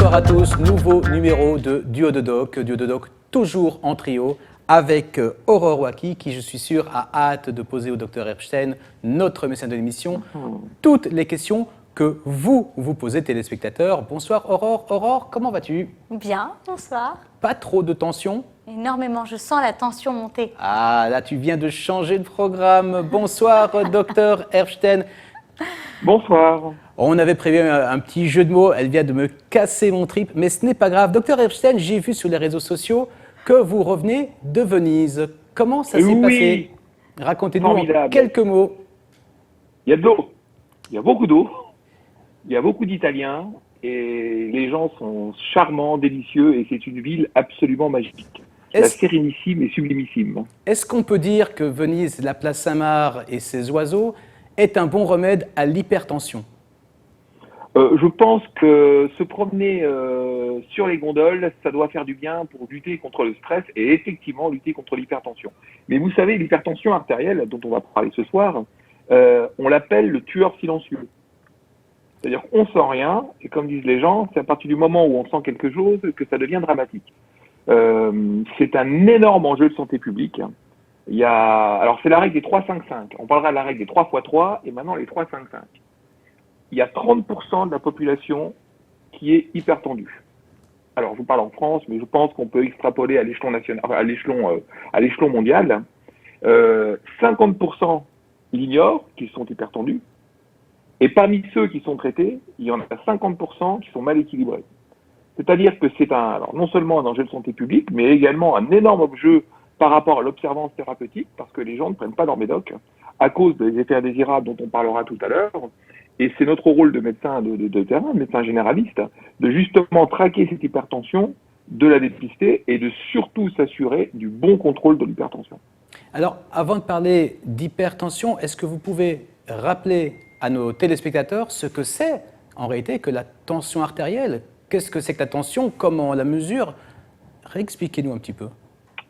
Bonsoir à tous, nouveau numéro de Duo de Doc toujours en trio avec Aurore Waki qui je suis sûr a hâte de poser au Dr Epstein, notre médecin de l'émission, toutes les questions que vous posez téléspectateurs. Bonsoir Aurore. Aurore, comment vas-tu? Bien, bonsoir. Pas trop de tension? Énormément, je sens la tension monter. Ah là tu viens de changer de programme. Bonsoir Dr Epstein. Bonsoir. On avait prévu un petit jeu de mots, elle vient de me casser mon trip, mais ce n'est pas grave. Dr Epstein, j'ai vu sur les réseaux sociaux que vous revenez de Venise. Comment ça s'est passé? Racontez-nous en quelques mots. Il y a de l'eau, il y a beaucoup d'eau, il y a beaucoup d'Italiens et les gens sont charmants, délicieux et c'est une ville absolument magique. La sérénissime et sublimissime. Est-ce qu'on peut dire que Venise, la place Saint-Marc et ses oiseaux est un bon remède à l'hypertension? Je pense que se promener sur les gondoles, ça doit faire du bien pour lutter contre le stress et effectivement lutter contre l'hypertension. Mais vous savez, l'hypertension artérielle, dont on va parler ce soir, on l'appelle le tueur silencieux. C'est-à-dire qu'on ne sent rien, et comme disent les gens, c'est à partir du moment où on sent quelque chose que ça devient dramatique. C'est un énorme enjeu de santé publique. Alors c'est la règle des 3-5-5. On parlera de la règle des 3x3 et maintenant les 3-5-5. Il y a 30% de la population qui est hypertendue. Alors, je vous parle en France, mais je pense qu'on peut extrapoler à l'échelon national, à l'échelon mondial. 50% l'ignorent qu'ils sont hypertendus. Et parmi ceux qui sont traités, il y en a 50% qui sont mal équilibrés. C'est-à-dire que c'est non seulement un enjeu de santé publique, mais également un énorme enjeu par rapport à l'observance thérapeutique, parce que les gens ne prennent pas leur médoc à cause des effets indésirables dont on parlera tout à l'heure. Et c'est notre rôle de médecin de terrain, médecin généraliste, de justement traquer cette hypertension, de la dépister et de surtout s'assurer du bon contrôle de l'hypertension. Alors, avant de parler d'hypertension, est-ce que vous pouvez rappeler à nos téléspectateurs ce que c'est en réalité que la tension artérielle? Qu'est-ce que c'est que la tension? Comment on la mesure? Réexpliquez-nous un petit peu.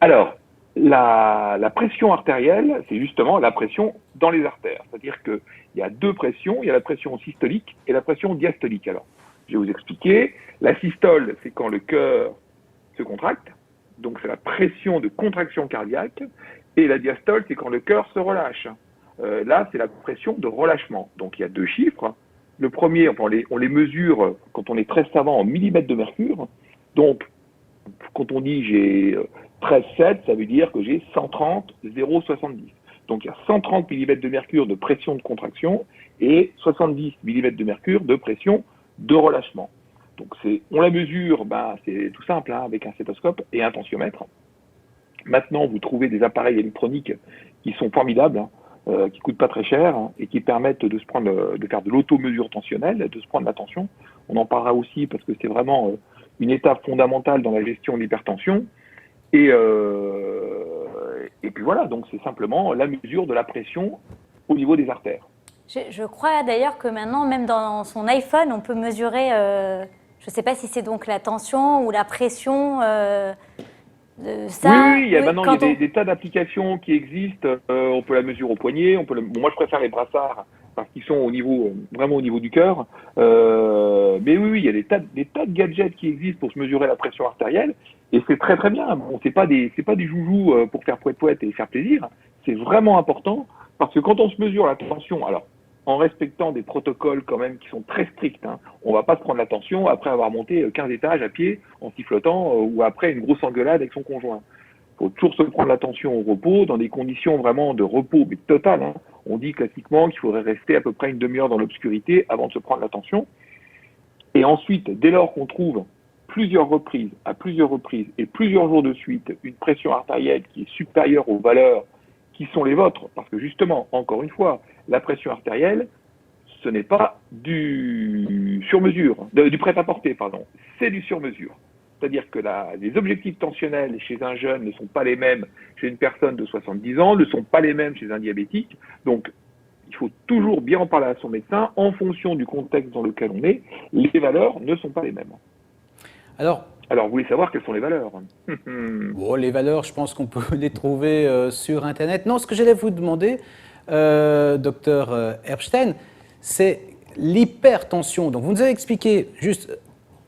Alors, la pression artérielle, c'est justement la pression dans les artères. C'est-à-dire qu'il y a deux pressions, il y a la pression systolique et la pression diastolique. Alors, je vais vous expliquer. La systole, c'est quand le cœur se contracte, donc c'est la pression de contraction cardiaque, et la diastole, c'est quand le cœur se relâche. Là, c'est la pression de relâchement. Donc, il y a deux chiffres. Le premier, on les mesure quand on est très savant en millimètres de mercure. Donc, quand on dit j'ai 13,7, ça veut dire que j'ai 130, 0,70. Donc il y a 130 mm de mercure de pression de contraction et 70 mm de mercure de pression de relâchement. Donc on la mesure, c'est tout simple, avec un stéthoscope et un tensiomètre. Maintenant, vous trouvez des appareils électroniques qui sont formidables, qui ne coûtent pas très cher et qui permettent de faire de l'automesure tensionnelle, de se prendre la tension. On en parlera aussi parce que c'est vraiment une étape fondamentale dans la gestion de l'hypertension. Et puis voilà, donc c'est simplement la mesure de la pression au niveau des artères. Je crois d'ailleurs que maintenant, même dans son iPhone, on peut mesurer, je ne sais pas si c'est donc la tension ou la pression. Oui, il y a des tas d'applications qui existent. On peut la mesurer au poignet. Moi, je préfère les brassards parce qu'ils sont vraiment au niveau du cœur. Mais oui, il y a des tas de gadgets qui existent pour se mesurer la pression artérielle. Et c'est très très bien. Bon, c'est pas des joujoux pour faire poète et faire plaisir. C'est vraiment important parce que quand on se mesure la tension, alors en respectant des protocoles quand même qui sont très stricts, on va pas se prendre la tension après avoir monté 15 étages à pied en sifflotant ou après une grosse engueulade avec son conjoint. Il faut toujours se prendre la tension au repos, dans des conditions vraiment de repos mais total. On dit classiquement qu'il faudrait rester à peu près une demi-heure dans l'obscurité avant de se prendre la tension. Et ensuite, dès lors qu'on trouve à plusieurs reprises et plusieurs jours de suite, une pression artérielle qui est supérieure aux valeurs qui sont les vôtres, parce que justement, encore une fois, la pression artérielle, ce n'est pas du prêt-à-porter, c'est du sur-mesure. C'est-à-dire que les objectifs tensionnels chez un jeune ne sont pas les mêmes chez une personne de 70 ans, ne sont pas les mêmes chez un diabétique. Donc, il faut toujours bien en parler à son médecin en fonction du contexte dans lequel on est. Les valeurs ne sont pas les mêmes. Alors, vous voulez savoir quelles sont les valeurs? Bon, les valeurs, je pense qu'on peut les trouver sur Internet. Non, ce que j'allais vous demander, docteur Epstein, c'est l'hypertension. Donc, vous nous avez expliqué juste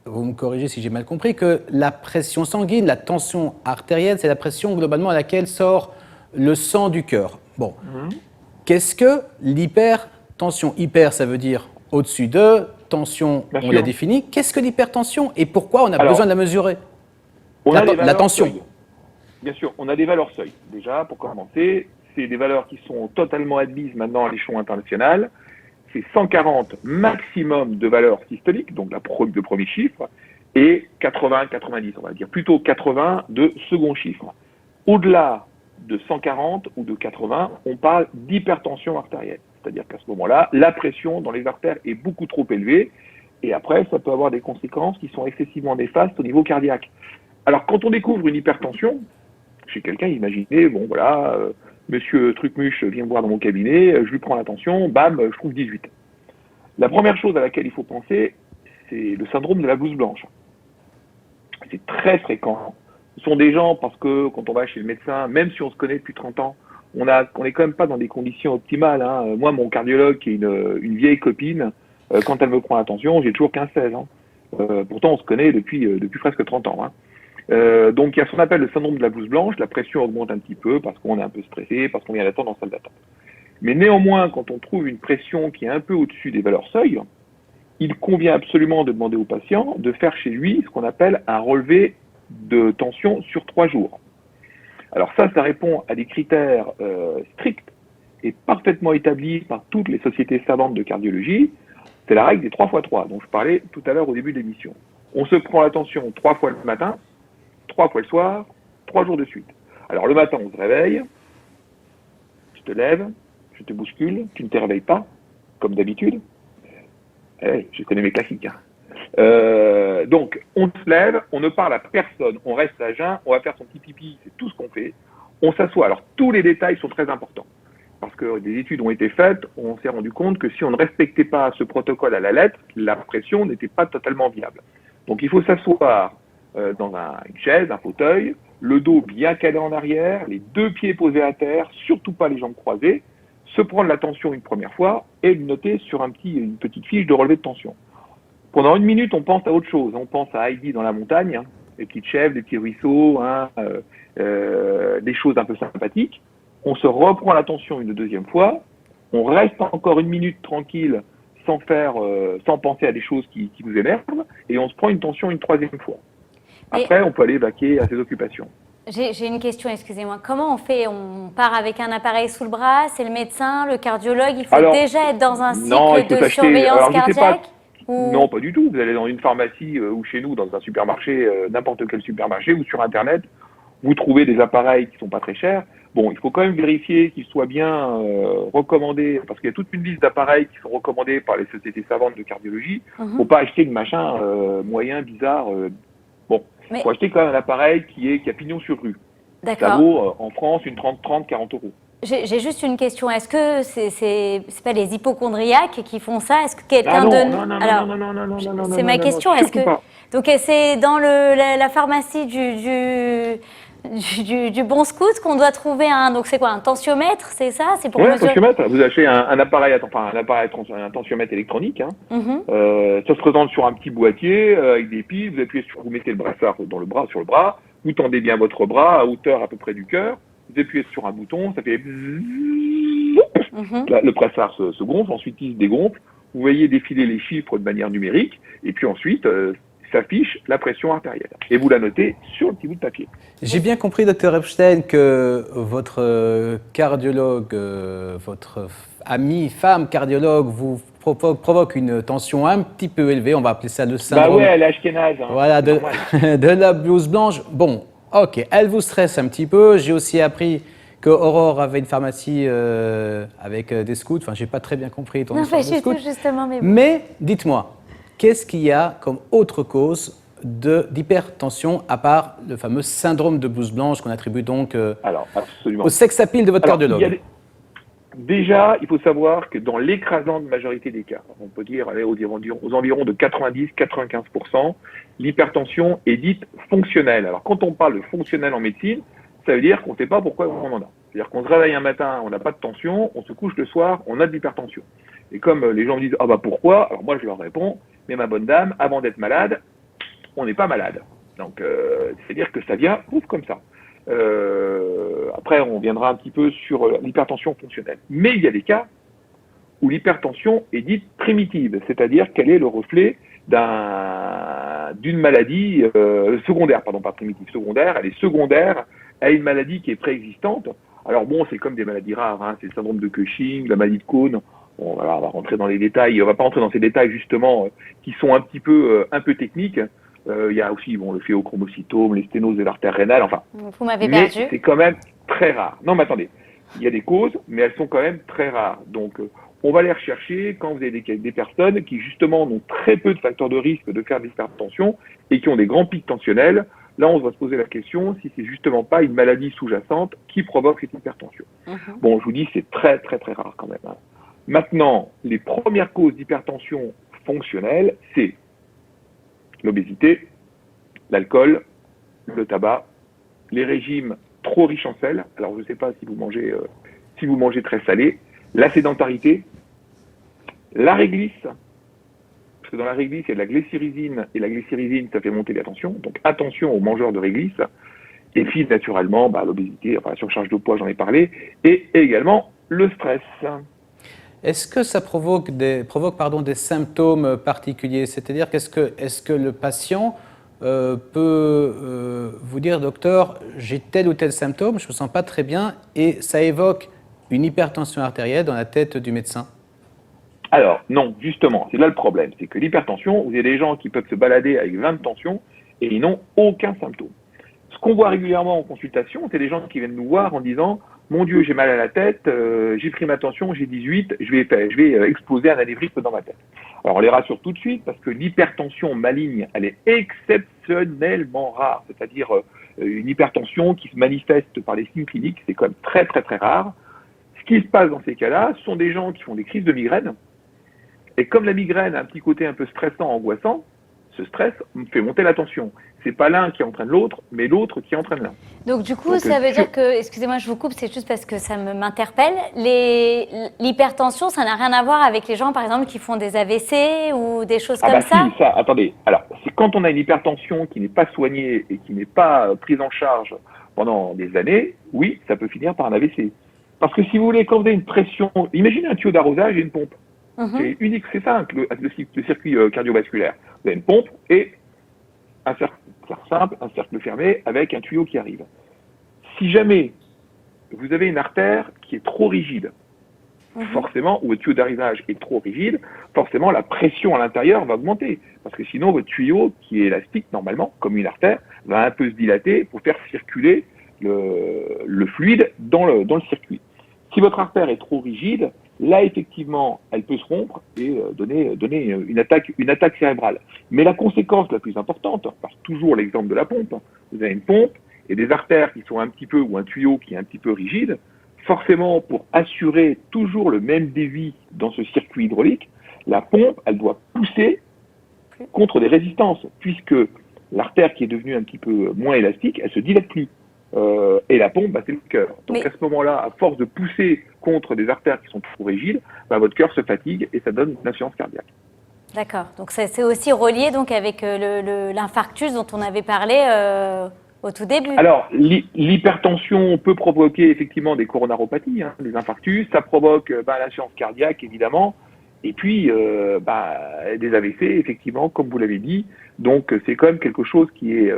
vous me corrigez si j'ai mal compris, que la pression sanguine, la tension artérielle, c'est la pression globalement à laquelle sort le sang du cœur. Bon, qu'est-ce que l'hypertension? Hyper, ça veut dire au-dessus de, tension, Bien on sûr. l'a défini. Qu'est-ce que l'hypertension et pourquoi on a Alors, besoin de la mesurer? On a des La valeurs tension. seuil. Bien sûr, on a des valeurs seuil. Déjà, pour commencer, c'est des valeurs qui sont totalement admises maintenant à l'échelon international. C'est 140 maximum de valeurs systoliques, donc le premier chiffre, et 80-90, on va dire plutôt 80 de second chiffre. Au-delà de 140 ou de 80, on parle d'hypertension artérielle. C'est-à-dire qu'à ce moment-là, la pression dans les artères est beaucoup trop élevée, et après, ça peut avoir des conséquences qui sont excessivement néfastes au niveau cardiaque. Alors, quand on découvre une hypertension, chez quelqu'un, imaginez, bon voilà, monsieur Trucmuche vient me voir dans mon cabinet, je lui prends la tension, bam, je trouve 18. La première chose à laquelle il faut penser, c'est le syndrome de la blouse blanche. C'est très fréquent. Ce sont des gens, parce que quand on va chez le médecin, même si on se connaît depuis 30 ans, on n'est quand même pas dans des conditions optimales. Hein. Moi, mon cardiologue, qui est une vieille copine, quand elle me prend la tension, j'ai toujours 15-16 ans. Pourtant, on se connaît depuis presque 30 ans. Hein. Donc il y a ce qu'on appelle le syndrome de la blouse blanche, la pression augmente un petit peu parce qu'on est un peu stressé, parce qu'on vient d'attendre en salle d'attente. Mais néanmoins, quand on trouve une pression qui est un peu au-dessus des valeurs seuil, il convient absolument de demander au patient de faire chez lui ce qu'on appelle un relevé de tension sur 3 jours. Alors ça répond à des critères stricts et parfaitement établis par toutes les sociétés savantes de cardiologie. C'est la règle des 3x3 dont je parlais tout à l'heure au début de l'émission. On se prend la tension 3 fois le matin, 3 fois le soir, 3 jours de suite. Alors le matin, on se réveille, je te lève, je te bouscule, tu ne te réveilles pas, comme d'habitude. Eh, je connais mes classiques. Hein. Donc, on se lève, on ne parle à personne, on reste à jeun, on va faire son petit pipi, c'est tout ce qu'on fait. On s'assoit. Alors, tous les détails sont très importants. Parce que des études ont été faites, on s'est rendu compte que si on ne respectait pas ce protocole à la lettre, la pression n'était pas totalement viable. Donc, il faut s'asseoir dans une chaise, un fauteuil, le dos bien calé en arrière, les 2 pieds posés à terre, surtout pas les jambes croisées, se prendre la tension une première fois et le noter sur une petite fiche de relevé de tension. Pendant 1 minute, on pense à autre chose. On pense à Heidi dans la montagne, hein, les petites chèvres, les petits ruisseaux, hein, des choses un peu sympathiques. On se reprend la tension une deuxième fois. On reste encore 1 minute tranquille sans penser à des choses qui vous énervent. Et on se prend une tension une 3e fois. Après, on peut aller vaquer à ses occupations. J'ai une question, excusez-moi. Comment on fait? On part avec un appareil sous le bras, c'est le médecin, le cardiologue, il faut déjà être dans un cycle de surveillance cardiaque Non, pas du tout. Vous allez dans une pharmacie ou chez nous, dans un supermarché, n'importe quel supermarché, ou sur Internet, vous trouvez des appareils qui ne sont pas très chers. Bon, il faut quand même vérifier qu'ils soient bien recommandés, parce qu'il y a toute une liste d'appareils qui sont recommandés par les sociétés savantes de cardiologie. Il ne faut pas acheter de machin moyen, bizarre. Il faut acheter quand même un appareil qui a pignon sur rue. D'accord. Ça vaut en France une 40 euros. J'ai juste une question. Est-ce que c'est pas les hypochondriaques qui font ça? Est-ce que quelqu'un non, c'est ma question. Est-ce que donc c'est dans la pharmacie du Bon Scout qu'on doit trouver donc c'est quoi, un tensiomètre, c'est ça? C'est pour mesurer... un tensiomètre. Vous achetez un tensiomètre électronique. Hein. Ça se présente sur un petit boîtier avec des piles. Vous mettez le brassard sur le bras. Vous tendez bien votre bras à hauteur à peu près du cœur. Vous appuyez sur un bouton, ça fait le brassard se gonfle, ensuite il se dégonfle. Vous voyez défiler les chiffres de manière numérique, et puis ensuite s'affiche la pression artérielle. Et vous la notez sur le petit bout de papier. J'ai bien compris, Dr Epstein, que votre cardiologue, votre amie femme cardiologue, vous provoque une tension un petit peu élevée. On va appeler ça le syndrome. Bah ouais, elle est ashkénaze. Hein, voilà, de la blouse blanche. Bon. Ok, elle vous stresse un petit peu. J'ai aussi appris que Aurore avait une pharmacie avec des scouts. Enfin, j'ai pas très bien compris ton histoire de scouts. Justement, mais dites-moi, qu'est-ce qu'il y a comme autre cause d'hypertension à part le fameux syndrome de blouse blanche qu'on attribue donc au sex appeal de votre cardiologue? Déjà, il faut savoir que dans l'écrasante majorité des cas, on peut dire aux environs de 90-95%, l'hypertension est dite fonctionnelle. Alors, quand on parle de fonctionnelle en médecine, ça veut dire qu'on ne sait pas pourquoi on en a. C'est-à-dire qu'on se réveille un matin, on n'a pas de tension, on se couche le soir, on a de l'hypertension. Et comme les gens me disent « Ah bah pourquoi ?» Alors moi, je leur réponds « Mais ma bonne dame, avant d'être malade, on n'est pas malade. Donc, c'est-à-dire que ça vient comme ça. Après, on viendra un petit peu sur l'hypertension fonctionnelle. Mais il y a des cas où l'hypertension est dite primitive, c'est-à-dire qu'elle est le reflet d'une maladie secondaire, pardon, pas primitive, secondaire, elle est secondaire à une maladie qui est préexistante. Alors bon, c'est comme des maladies rares, hein, c'est le syndrome de Cushing, la maladie de Crohn. Bon, voilà, on va rentrer dans les détails, on va pas rentrer dans ces détails justement qui sont un peu techniques. Il y a aussi le phéochromocytome, les sténoses de l'artère rénale, enfin. Vous m'avez perdu. Mais c'est quand même très rare. Non, mais attendez, il y a des causes, mais elles sont quand même très rares. Donc, on va les rechercher quand vous avez des personnes qui justement ont très peu de facteurs de risque de faire de l'hypertension et qui ont des grands pics tensionnels. Là, on va se poser la question si c'est justement pas une maladie sous-jacente qui provoque cette hypertension. Bon, je vous dis, c'est très, très, très rare quand même. Hein. Maintenant, les premières causes d'hypertension fonctionnelle, c'est l'obésité, l'alcool, le tabac, les régimes trop riches en sel. Alors, je ne sais pas si vous mangez très salé, la sédentarité, la réglisse, parce que dans la réglisse, il y a de la glycyrrhizine, et la glycyrrhizine, ça fait monter la tension. Donc, attention aux mangeurs de réglisse. Et puis, naturellement, l'obésité, enfin, la surcharge de poids, j'en ai parlé, et également le stress. Est-ce que ça provoque des symptômes particuliers? C'est-à-dire est-ce que le patient peut vous dire, docteur, j'ai tel ou tel symptôme, je ne me sens pas très bien, et ça évoque une hypertension artérielle dans la tête du médecin? Alors, non, justement, c'est là le problème. C'est que l'hypertension, vous avez des gens qui peuvent se balader avec 20 de tension et ils n'ont aucun symptôme. Ce qu'on voit régulièrement en consultation, c'est des gens qui viennent nous voir en disant « Mon Dieu, j'ai mal à la tête, j'ai pris ma tension, j'ai 18, je vais exploser un anévrisme dans ma tête. » Alors, on les rassure tout de suite parce que l'hypertension maligne, elle est exceptionnellement rare. C'est-à-dire une hypertension qui se manifeste par les signes cliniques, c'est quand même très, très, très rare. Ce qui se passe dans ces cas-là, ce sont des gens qui font des crises de migraine. Et comme la migraine a un petit côté un peu stressant, angoissant, ce stress fait monter la tension. C'est pas l'un qui entraîne l'autre, mais l'autre qui entraîne l'un. Donc du coup, ça veut dire que, excusez-moi, je vous coupe, c'est juste parce que ça m'interpelle. L'hypertension, ça n'a rien à voir avec les gens, par exemple, qui font des AVC ou des choses comme ça? Si, ça, attendez. Alors, c'est quand on a une hypertension qui n'est pas soignée et qui n'est pas prise en charge pendant des années, oui, ça peut finir par un AVC. Parce que si vous voulez, quand vous avez une pression, imaginez un tuyau d'arrosage et une pompe. C'est unique, c'est ça, le circuit cardiovasculaire. Vous avez une pompe et un cercle simple, un cercle fermé avec un tuyau qui arrive. Si jamais vous avez une artère qui est trop rigide, forcément, ou votre tuyau d'arrivage est trop rigide, forcément la pression à l'intérieur va augmenter. Parce que sinon, votre tuyau, qui est élastique normalement, comme une artère, va un peu se dilater pour faire circuler le fluide dans le circuit. Si votre artère est trop rigide, là, effectivement, elle peut se rompre et donner une attaque cérébrale. Mais la conséquence la plus importante, parce que toujours l'exemple de la pompe, vous avez une pompe et des artères qui sont un petit peu, ou un tuyau qui est un petit peu rigide, forcément, pour assurer toujours le même débit dans ce circuit hydraulique, la pompe, elle doit pousser contre des résistances, puisque l'artère qui est devenue un petit peu moins élastique, elle se dilate plus. Et la pompe, c'est le cœur. Donc à ce moment-là, à force de pousser contre des artères qui sont trop rigides, votre cœur se fatigue et ça donne une insuffisance cardiaque. D'accord. Donc c'est aussi relié donc avec l'infarctus dont on avait parlé au tout début. Alors l'hypertension peut provoquer effectivement des coronaropathies, des infarctus. Ça provoque l'insuffisance cardiaque évidemment. Et puis des AVC effectivement, comme vous l'avez dit. Donc c'est quand même quelque chose qu'il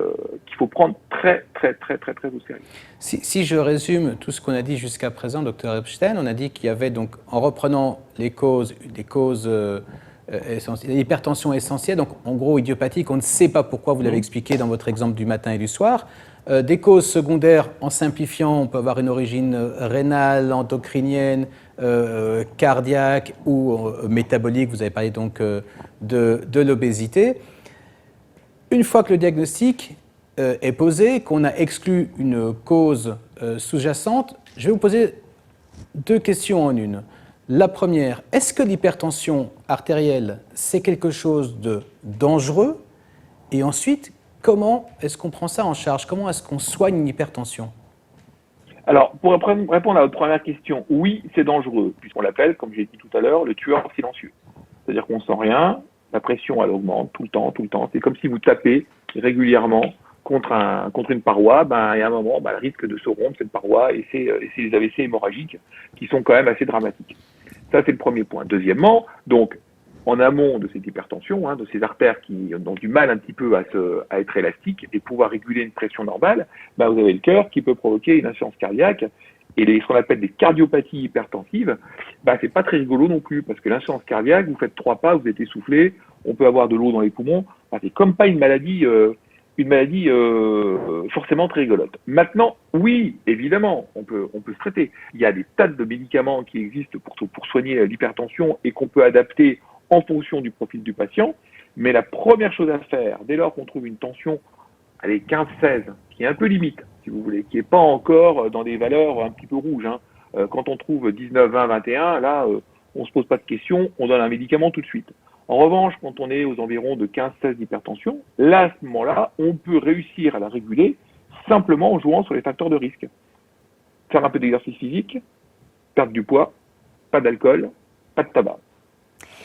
faut prendre très très très très très au sérieux. Si je résume tout ce qu'on a dit jusqu'à présent, Dr Epstein, on a dit qu'il y avait donc, en reprenant les causes l'hypertension essentielle, donc en gros idiopathique, on ne sait pas pourquoi, vous l'avez expliqué dans votre exemple du matin et du soir. Des causes secondaires, en simplifiant, on peut avoir une origine rénale, endocrinienne, cardiaque ou métabolique. Vous avez parlé donc de l'obésité. Une fois que le diagnostic est posé, qu'on a exclu une cause sous-jacente, je vais vous poser deux questions en une. La première, est-ce que l'hypertension artérielle, c'est quelque chose de dangereux? Et ensuite, comment est-ce qu'on prend ça en charge? Comment est-ce qu'on soigne une hypertension? Alors, pour répondre à votre première question, oui, c'est dangereux, puisqu'on l'appelle, comme j'ai dit tout à l'heure, le tueur silencieux. C'est-à-dire qu'on ne sent rien, La pression, elle augmente tout le temps, tout le temps. C'est comme si vous tapez régulièrement contre une paroi. Il y a un moment, elle risque de se rompre, cette paroi, et c'est les AVC hémorragiques qui sont quand même assez dramatiques. Ça, c'est le premier point. Deuxièmement, donc, en amont de cette hypertension, de ces artères qui ont du mal un petit peu à être élastiques et pouvoir réguler une pression normale, vous avez le cœur qui peut provoquer une insuffisance cardiaque. Et ce qu'on appelle des cardiopathies hypertensives, c'est pas très rigolo non plus, parce que l'insuffisance cardiaque, vous faites 3 pas, vous êtes essoufflé, on peut avoir de l'eau dans les poumons, c'est comme pas une maladie forcément très rigolote. Maintenant, oui, évidemment, on peut se traiter. Il y a des tas de médicaments qui existent pour soigner l'hypertension et qu'on peut adapter en fonction du profil du patient. Mais la première chose à faire, dès lors qu'on trouve une tension, allez, 15-16, qui est un peu limite, si vous voulez, qui n'est pas encore dans des valeurs un petit peu rouges. Quand on trouve 19, 20, 21, là, on ne se pose pas de questions, on donne un médicament tout de suite. En revanche, quand on est aux environs de 15-16 d'hypertension, là, à ce moment-là, on peut réussir à la réguler simplement en jouant sur les facteurs de risque. Faire un peu d'exercice physique, perdre du poids, pas d'alcool, pas de tabac.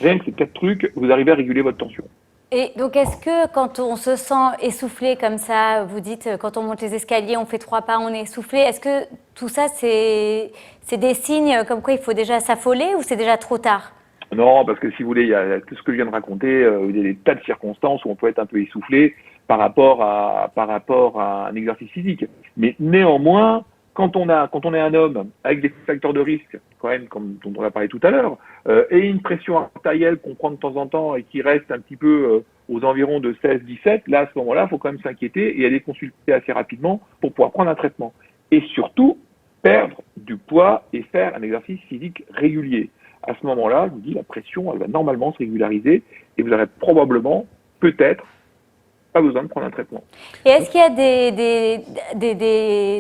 Rien que ces 4 trucs, vous arrivez à réguler votre tension. Et donc, est-ce que quand on se sent essoufflé comme ça, vous dites quand on monte les escaliers, on fait 3 pas, on est essoufflé, est-ce que tout ça, c'est des signes comme quoi il faut déjà s'affoler ou c'est déjà trop tard? Non, parce que si vous voulez, il y a tout ce que je viens de raconter, il y a des tas de circonstances où on peut être un peu essoufflé par rapport à un exercice physique. Mais néanmoins, quand on est un homme avec des facteurs de risque, quand même, comme dont on a parlé tout à l'heure, et une pression artérielle qu'on prend de temps en temps et qui reste un petit peu aux environs de 16-17, là, à ce moment-là, il faut quand même s'inquiéter et aller consulter assez rapidement pour pouvoir prendre un traitement. Et surtout, perdre du poids et faire un exercice physique régulier. À ce moment-là, je vous dis, la pression, elle va normalement se régulariser et vous aurez probablement, peut-être, pas besoin de prendre un traitement. Et est-ce qu'il y a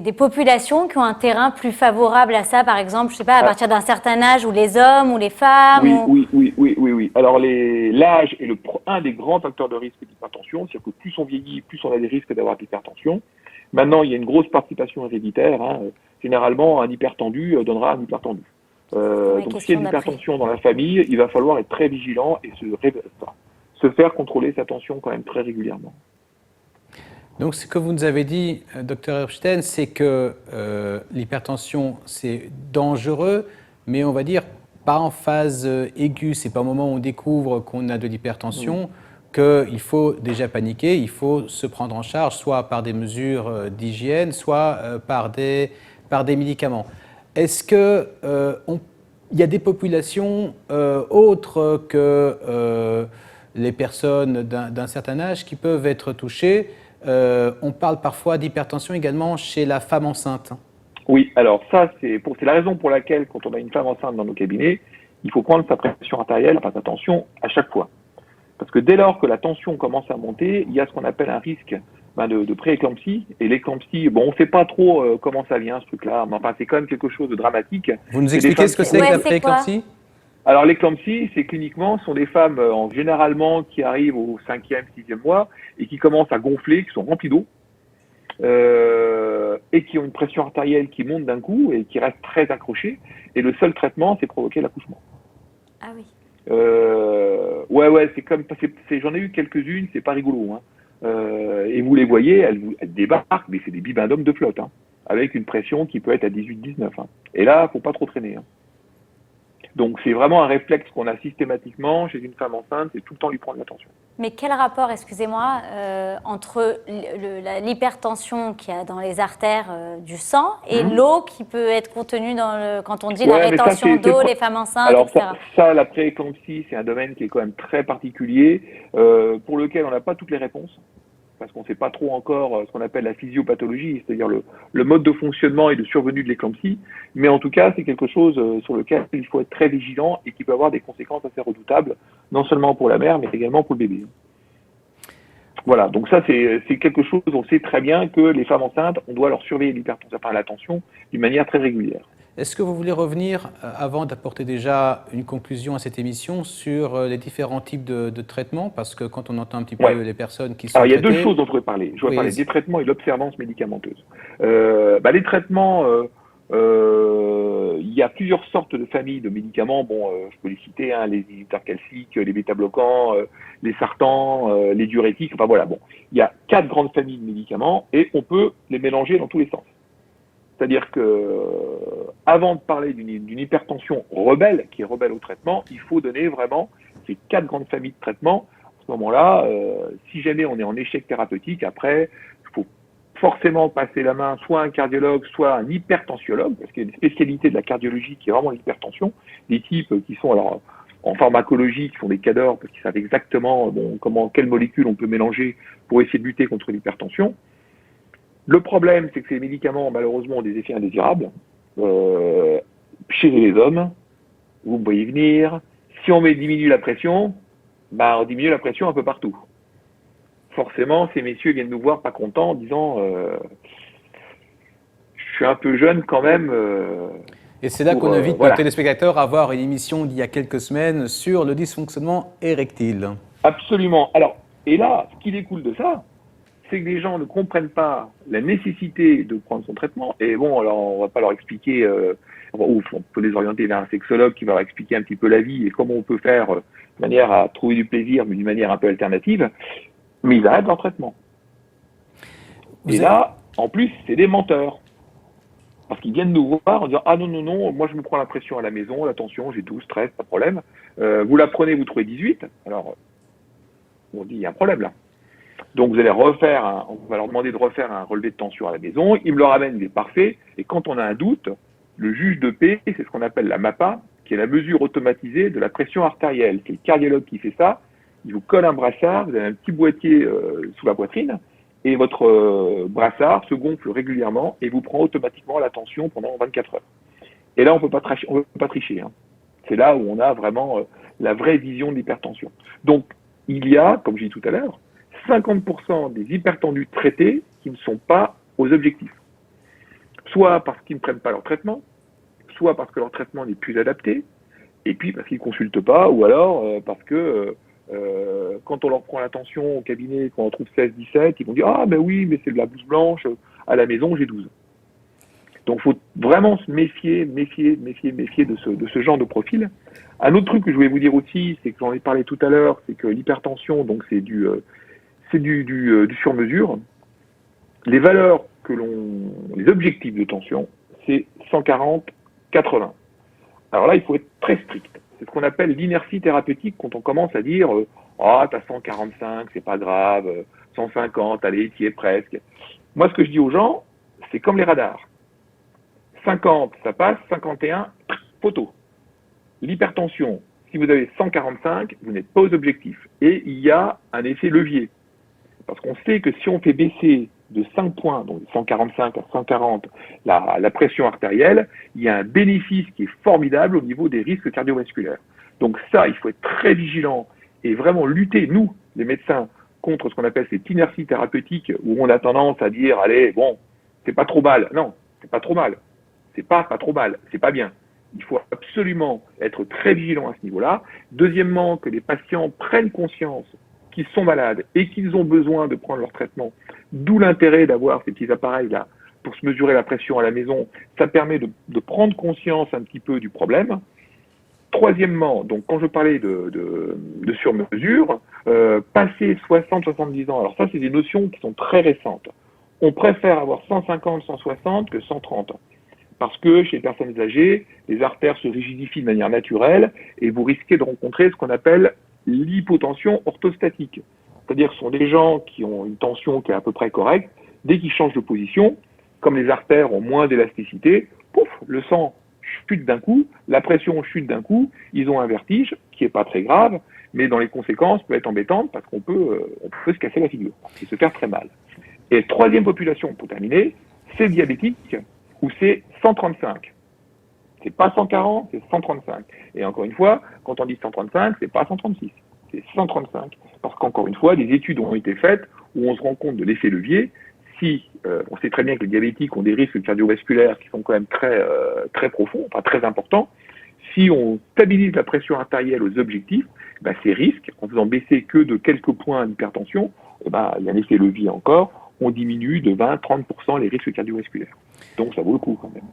des populations qui ont un terrain plus favorable à ça, par exemple, je sais pas, à partir d'un certain âge, ou les hommes, ou les femmes? Oui. Alors, l'âge est un des grands facteurs de risque d'hypertension, c'est-à-dire que plus on vieillit, plus on a des risques d'avoir de l'hypertension. Maintenant, il y a une grosse participation héréditaire. Généralement, un hypertendu donnera un hypertendu. Donc, s'il y a une hypertension dans la famille, il va falloir être très vigilant et se faire contrôler sa tension quand même très régulièrement. Donc, ce que vous nous avez dit, Dr Erbstein, c'est que l'hypertension, c'est dangereux, mais on va dire pas en phase aiguë. C'est pas au moment où on découvre qu'on a de l'hypertension qu'il faut déjà paniquer. Il faut se prendre en charge, soit par des mesures d'hygiène, soit par des médicaments. Est-ce qu'il y a des populations autres que les personnes d'un certain âge qui peuvent être touchées? On parle parfois d'hypertension également chez la femme enceinte. Oui, alors ça, c'est la raison pour laquelle, quand on a une femme enceinte dans nos cabinets, il faut prendre sa pression artérielle, sa tension, à chaque fois. Parce que dès lors que la tension commence à monter, il y a ce qu'on appelle un risque de pré-éclampsie. Et l'éclampsie, on ne sait pas trop comment ça vient, ce truc-là, mais enfin, c'est quand même quelque chose de dramatique. Vous nous expliquez ce que c'est que la pré-éclampsie? Alors, l'éclampsie, c'est cliniquement, ce sont des femmes généralement qui arrivent au 5e, 6e mois et qui commencent à gonfler, qui sont remplies d'eau et qui ont une pression artérielle qui monte d'un coup et qui reste très accrochée. Et le seul traitement, c'est provoquer l'accouchement. Ah oui. Ouais, j'en ai eu quelques-unes, c'est pas rigolo. Et vous les voyez, elles débarquent, mais c'est des bibendums de flotte, avec une pression qui peut être à 18-19. Et là, faut pas trop traîner. Donc, c'est vraiment un réflexe qu'on a systématiquement chez une femme enceinte, c'est tout le temps lui prendre l'attention. Mais quel rapport, excusez-moi, entre l'hypertension qu'il y a dans les artères du sang et l'eau qui peut être contenue quand on dit la rétention d'eau, les femmes enceintes, alors, etc. Ça, la pré-éclampsie, c'est un domaine qui est quand même très particulier, pour lequel on n'a pas toutes les réponses. Parce qu'on ne sait pas trop encore ce qu'on appelle la physiopathologie, c'est-à-dire le mode de fonctionnement et de survenue de l'éclampsie. Mais en tout cas, c'est quelque chose sur lequel il faut être très vigilant et qui peut avoir des conséquences assez redoutables, non seulement pour la mère, mais également pour le bébé. Voilà, donc ça, c'est quelque chose, on sait très bien que les femmes enceintes, on doit leur surveiller l'hypertension, la tension, d'une manière très régulière. Est-ce que vous voulez revenir, avant d'apporter déjà une conclusion à cette émission, sur les différents types de traitements? Parce que quand on entend un petit peu les personnes qui sont Alors, il y a traitées... deux choses dont je voudrais parler. Je voudrais parler des traitements et de l'observance médicamenteuse. Les traitements Il y a plusieurs sortes de familles de médicaments. Bon, je peux les citer, hein, les inhibiteurs calciques, les bêta-bloquants, les sartans, les diurétiques. Enfin voilà, bon, il y a 4 grandes familles de médicaments et on peut les mélanger dans tous les sens. C'est-à-dire que, avant de parler d'une hypertension rebelle, qui est rebelle au traitement, il faut donner vraiment ces 4 grandes familles de traitements. À ce moment-là, si jamais on est en échec thérapeutique, après, il faut forcément passer la main soit à un cardiologue, soit à un hypertensiologue, parce qu'il y a une spécialité de la cardiologie qui est vraiment l'hypertension, des types qui sont alors en pharmacologie, qui font des cadors, parce qu'ils savent exactement quelles molécules on peut mélanger pour essayer de lutter contre l'hypertension. Le problème, c'est que ces médicaments, malheureusement, ont des effets indésirables. Chez les hommes, vous me voyez venir, si on diminue la pression, on diminue la pression un peu partout. Forcément, ces messieurs viennent nous voir pas contents en disant je suis un peu jeune quand même. Et c'est là qu'on invite nos téléspectateurs à voir une émission d'il y a quelques semaines sur le dysfonctionnement érectile. Absolument. Alors, et là, ce qui découle de ça, c'est que les gens ne comprennent pas la nécessité de prendre son traitement. Et bon, alors on va pas leur expliquer, on peut les orienter vers un sexologue qui va leur expliquer un petit peu la vie et comment on peut faire de manière à trouver du plaisir, mais d'une manière un peu alternative. Mais ils arrêtent leur traitement. Là, en plus, c'est des menteurs. Parce qu'ils viennent nous voir en disant « Ah non, moi je me prends la pression à la maison, la tension, j'ai 12, 13, pas de problème. Vous la prenez, vous trouvez 18. » Alors, on dit « Il y a un problème là. » Donc vous allez on va leur demander de refaire un relevé de tension à la maison, ils me le ramènent, il est parfait, et quand on a un doute, le juge de paix, c'est ce qu'on appelle la MAPA, qui est la mesure automatisée de la pression artérielle. C'est le cardiologue qui fait ça, il vous colle un brassard, vous avez un petit boîtier sous la poitrine, et votre brassard se gonfle régulièrement et vous prend automatiquement la tension pendant 24 heures. Et là, on peut pas tricher. Hein. C'est là où on a vraiment la vraie vision de l'hypertension. Donc, il y a, comme j'ai dit tout à l'heure, 50% des hypertendus traités qui ne sont pas aux objectifs. Soit parce qu'ils ne prennent pas leur traitement, soit parce que leur traitement n'est plus adapté, et puis parce qu'ils ne consultent pas, ou alors parce que quand on leur prend la tension au cabinet, quand on trouve 16-17, ils vont dire « Ah ben oui, mais c'est de la blouse blanche, à la maison j'ai 12 ». Donc il faut vraiment se méfier de ce genre de profil. Un autre truc que je voulais vous dire aussi, c'est que j'en ai parlé tout à l'heure, c'est que l'hypertension, donc c'est du sur-mesure. Les valeurs les objectifs de tension, c'est 140-80. Alors là, il faut être très strict. C'est ce qu'on appelle l'inertie thérapeutique quand on commence à dire ah, t'as 145, c'est pas grave, 150, allez, t'y es presque. Moi, ce que je dis aux gens, c'est comme les radars. 50, ça passe, 51, poteau. L'hypertension, si vous avez 145, vous n'êtes pas aux objectifs. Et il y a un effet levier. Parce qu'on sait que si on fait baisser de 5 points, donc de 145 à 140, la pression artérielle, il y a un bénéfice qui est formidable au niveau des risques cardiovasculaires. Donc ça, il faut être très vigilant et vraiment lutter, nous, les médecins, contre ce qu'on appelle cette inertie thérapeutique où on a tendance à dire, allez, bon, c'est pas trop mal. Non, c'est pas trop mal. C'est pas trop mal. C'est pas bien. Il faut absolument être très vigilant à ce niveau-là. Deuxièmement, que les patients prennent conscience qu'ils sont malades et qu'ils ont besoin de prendre leur traitement. D'où l'intérêt d'avoir ces petits appareils-là pour se mesurer la pression à la maison. Ça permet de prendre conscience un petit peu du problème. Troisièmement, donc quand je parlais de sur-mesure, passer 60-70 ans, alors ça c'est des notions qui sont très récentes. On préfère avoir 150-160 que 130. Parce que chez les personnes âgées, les artères se rigidifient de manière naturelle et vous risquez de rencontrer ce qu'on appelle l'hypotension orthostatique. C'est-à-dire que ce sont des gens qui ont une tension qui est à peu près correcte. Dès qu'ils changent de position, comme les artères ont moins d'élasticité, pouf, le sang chute d'un coup, la pression chute d'un coup, ils ont un vertige qui n'est pas très grave, mais dans les conséquences peut être embêtante parce qu'on peut se casser la figure et se faire très mal. Et troisième population, pour terminer, c'est le diabétique, où c'est 135. C'est pas 140, c'est 135. Et encore une fois, quand on dit 135, c'est pas 136, c'est 135. Parce qu'encore une fois, des études ont été faites où on se rend compte de l'effet levier. Si on sait très bien que les diabétiques ont des risques cardiovasculaires qui sont quand même très profonds, enfin très importants. Si on stabilise la pression artérielle aux objectifs, ces risques, en faisant baisser que de quelques points d'hypertension, il y a un effet levier encore, on diminue de 20-30% les risques cardiovasculaires. Donc ça vaut le coup quand même.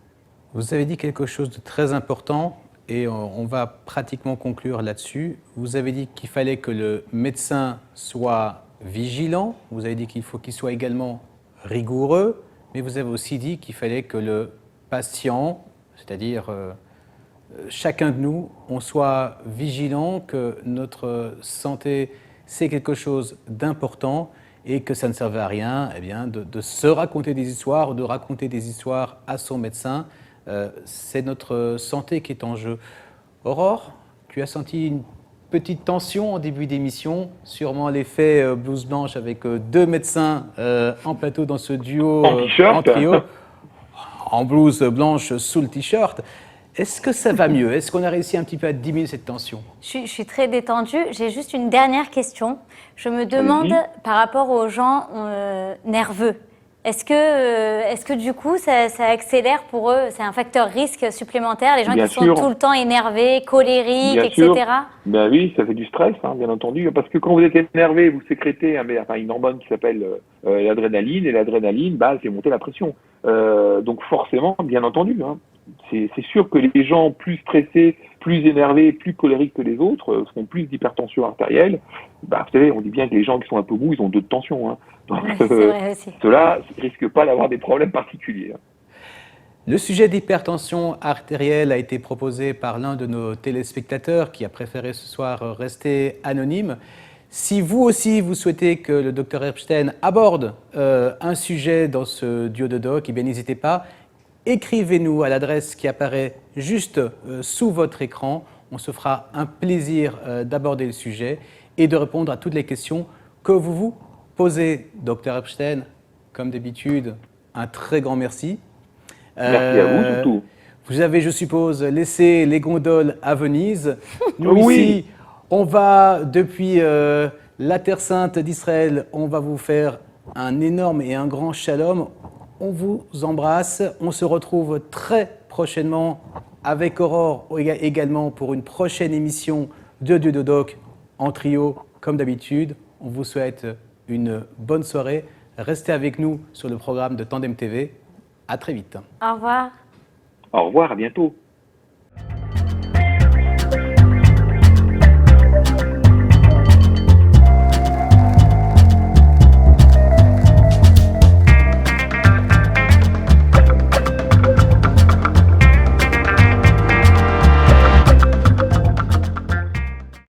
Vous avez dit quelque chose de très important et on va pratiquement conclure là-dessus. Vous avez dit qu'il fallait que le médecin soit vigilant, vous avez dit qu'il faut qu'il soit également rigoureux, mais vous avez aussi dit qu'il fallait que le patient, c'est-à-dire chacun de nous, on soit vigilant, que notre santé, c'est quelque chose d'important et que ça ne servait à rien de se raconter des histoires ou de raconter des histoires à son médecin. C'est notre santé qui est en jeu. Aurore, tu as senti une petite tension en début d'émission, sûrement l'effet blouse blanche avec deux médecins en plateau dans ce duo en trio, en blouse blanche sous le t-shirt. Est-ce que ça va mieux? Est-ce qu'on a réussi un petit peu à diminuer cette tension? Je suis très détendue. J'ai juste une dernière question. Je me demande par rapport aux gens nerveux. Est-ce que du coup, ça accélère pour eux? C'est un facteur risque supplémentaire, les gens qui sont tout le temps énervés, colériques, etc. Ben oui, ça fait du stress, bien entendu. Parce que quand vous êtes énervé, vous sécrétez une hormone qui s'appelle l'adrénaline. Et l'adrénaline, c'est monter la pression. Donc forcément, bien entendu. C'est sûr que les gens plus stressés, plus énervés, plus colériques que les autres font plus d'hypertension artérielle. Vous savez, on dit bien que les gens qui sont un peu mous, ils ont deux tensions. Donc ceux-là ne risquent pas d'avoir des problèmes particuliers. Le sujet d'hypertension artérielle a été proposé par l'un de nos téléspectateurs qui a préféré ce soir rester anonyme. Si vous aussi, vous souhaitez que le Dr Epstein aborde un sujet dans ce duo de doc, n'hésitez pas. Écrivez-nous à l'adresse qui apparaît juste sous votre écran. On se fera un plaisir d'aborder le sujet et de répondre à toutes les questions que vous vous posez. Dr Epstein, comme d'habitude, un très grand merci. Merci à vous surtout. Vous avez, je suppose, laissé les gondoles à Venise. Nous ici, on va, depuis la Terre Sainte d'Israël, on va vous faire un énorme et un grand shalom. On vous embrasse. On se retrouve très prochainement avec Aurore également pour une prochaine émission de Duo de Doc en trio, comme d'habitude. On vous souhaite une bonne soirée. Restez avec nous sur le programme de Tandem TV. À très vite. Au revoir. Au revoir, à bientôt.